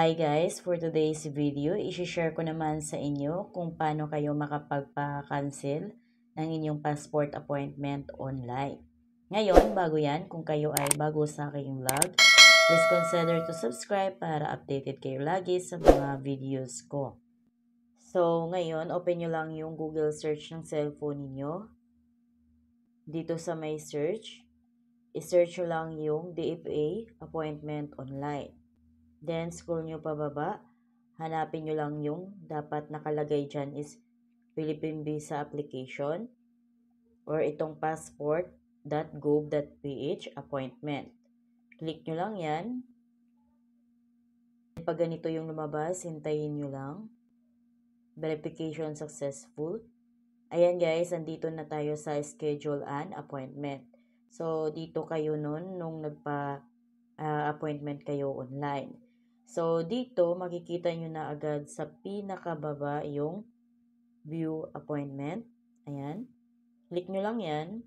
Hi guys, for today's video, i-share ko naman sa inyo kung paano kayo makapagpa-cancel ng inyong passport appointment online. Ngayon, bago yan, kung kayo ay bago sa aking vlog, please consider to subscribe para updated kayo lagi sa mga videos ko. So, ngayon, open nyo lang yung Google search ng cellphone niyo. Dito sa may search, i-search nyo lang yung DFA appointment online. Then, scroll nyo pababa. Hanapin nyo lang yung dapat nakalagay dyan is Philippine Visa Application or itong passport.gov.ph appointment. Click nyo lang yan. Pag ganito yung lumabas, hintayin nyo lang. Verification successful. Ayan guys, andito na tayo sa schedule an appointment. So, dito kayo nun nung nagpa-appointment kayo online. So, dito, makikita nyo na agad sa pinakababa yung view appointment. Ayan. Click nyo lang yan.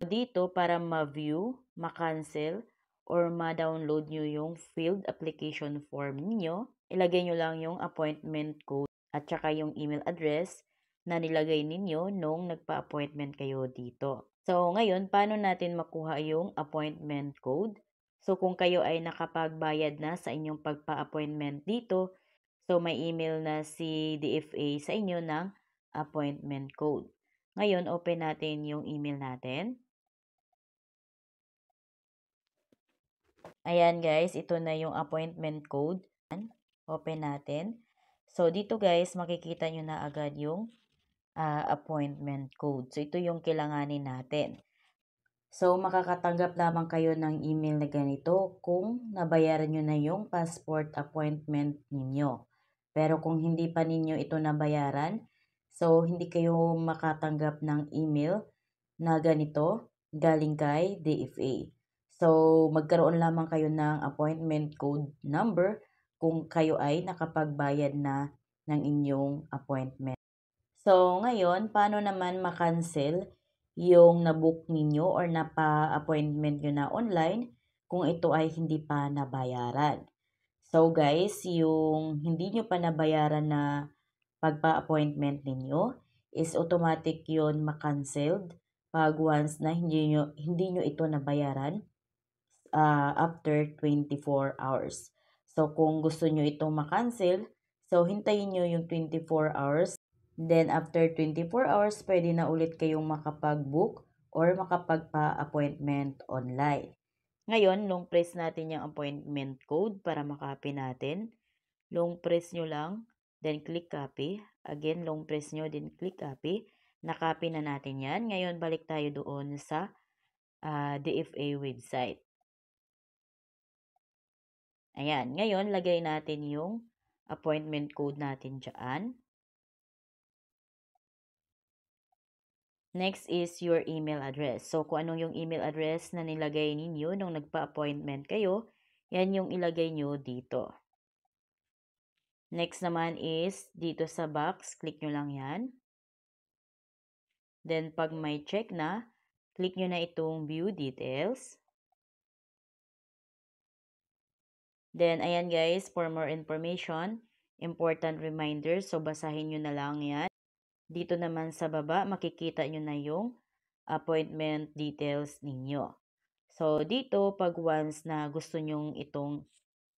Dito, para ma-view, ma-cancel, or ma-download nyo yung field application form niyo, ilagay nyo lang yung appointment code at saka yung email address na nilagay ninyo nung nagpa-appointment kayo dito. So, ngayon, paano natin makuha yung appointment code? So, kung kayo ay nakapagbayad na sa inyong pagpa-appointment dito, so may email na si DFA sa inyo ng appointment code. Ngayon, open natin yung email natin. Ayan guys, ito na yung appointment code. Open natin. So, dito guys, makikita nyo na agad yung appointment code. So, ito yung kailanganin natin. So, makakatanggap lamang kayo ng email na ganito kung nabayaran nyo na yung passport appointment ninyo. Pero kung hindi pa ninyo ito nabayaran, so hindi kayo makatanggap ng email na ganito galing kay DFA. So, magkaroon lamang kayo ng appointment code number kung kayo ay nakapagbayad na ng inyong appointment. So, ngayon, paano naman makancel yung nabook ninyo or napa-appointment nyo na online kung ito ay hindi pa nabayaran? So, guys, yung hindi nyo pa nabayaran na pagpa-appointment ninyo is automatic yon ma-cancelled pag once na hindi nyo ito nabayaran after 24 hours. So, kung gusto nyo itong ma-cancel, so hintayin nyo yung 24 hours. Then, after 24 hours, pwede na ulit kayong makapag-book or makapagpa-appointment online. Ngayon, long press natin yung appointment code para makopy natin. Long press nyo lang, then click copy. Again, long press nyo, then click copy. Nakopy na natin yan. Ngayon, balik tayo doon sa DFA website. Ayan, ngayon, lagay natin yung appointment code natin dyan. Next is your email address. So, kung anong yung email address na nilagay ninyo nung nagpa-appointment kayo, yan yung ilagay nyo dito. Next naman is, dito sa box, click nyo lang yan. Then, pag may check na, click nyo na itong view details. Then, ayan guys, for more information, important reminders. So, basahin nyo na lang yan. Dito naman sa baba, makikita nyo na yung appointment details ninyo. So, dito, pag once na gusto nyong itong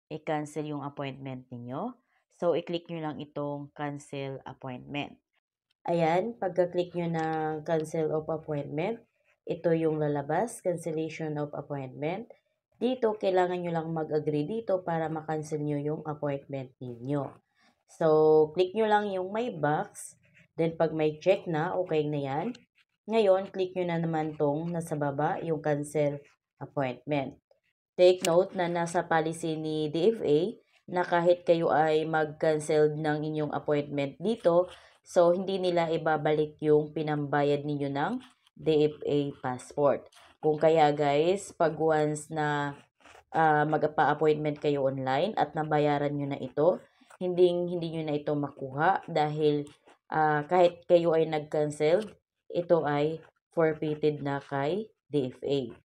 i-cancel yung appointment ninyo, so, i-click nyo lang itong cancel appointment. Ayan, pagka-click nyo ng cancel of appointment, ito yung lalabas, cancellation of appointment. Dito, kailangan nyo lang mag-agree dito para ma-cancel nyo yung appointment ninyo. So, click nyo lang yung may box. Then, pag may check na, okay na yan. Ngayon, click nyo na naman tong nasa baba, yung cancel appointment. Take note na nasa policy ni DFA na kahit kayo ay mag-cancel ng inyong appointment dito, so hindi nila ibabalik yung pinambayad ninyo ng DFA passport. Kung kaya guys, pag once na magpa-appointment kayo online at nabayaran nyo na ito, hindi nyo na ito makuha dahil kahit kayo ay nag-cancel, ito ay forfeited na kay DFA.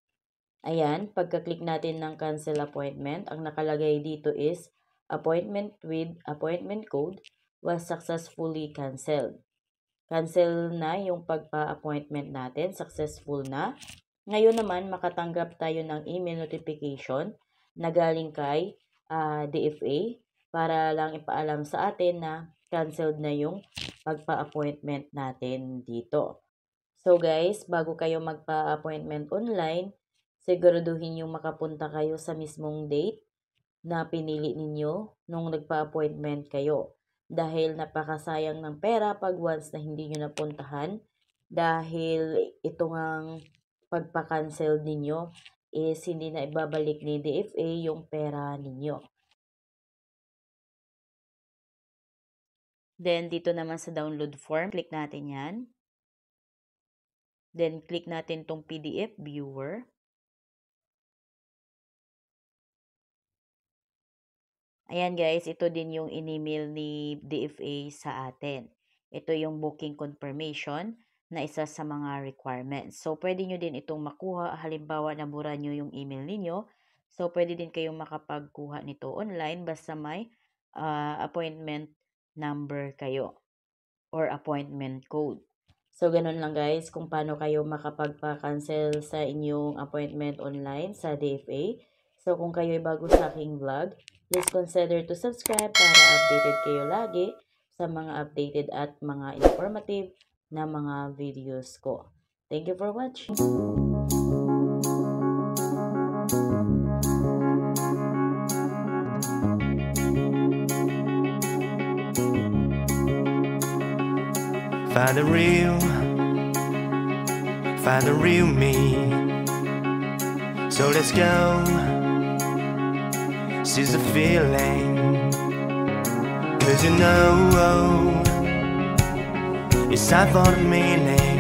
Ayan, pagka-click natin ng cancel appointment, ang nakalagay dito is appointment with appointment code was successfully canceled. Cancel na yung pagpa-appointment natin, successful na. Ngayon naman, makatanggap tayo ng email notification na galing kay DFA para lang ipaalam sa atin na canceled na yung pagpa-appointment natin dito. So guys, bago kayo magpa-appointment online, siguraduhin yung makapunta kayo sa mismong date na pinili ninyo nung nagpa-appointment kayo. Dahil napakasayang ng pera pag once na hindi nyo napuntahan. Dahil ito ngang pagpa-cancel ninyo is hindi na ibabalik ni DFA yung pera ninyo. Then, dito naman sa download form, click natin yan. Then, click natin tong PDF viewer. Ayan guys, ito din yung in-email ni DFA sa atin. Ito yung booking confirmation na isa sa mga requirements. So, pwede nyo din itong makuha. Halimbawa, nabura nyo yung email ninyo. So, pwede din kayong makapagkuha nito online basta may appointment number kayo or appointment code. So, ganun lang guys kung paano kayo makapagpa-cancel sa inyong appointment online sa DFA. So, kung kayo ay bago sa aking vlog, please consider to subscribe para updated kayo lagi sa mga updated at mga informative na mga videos ko. Thank you for watching. Find the real me. So let's go. Seize the feeling. 'Cause you know it's time for the meaning.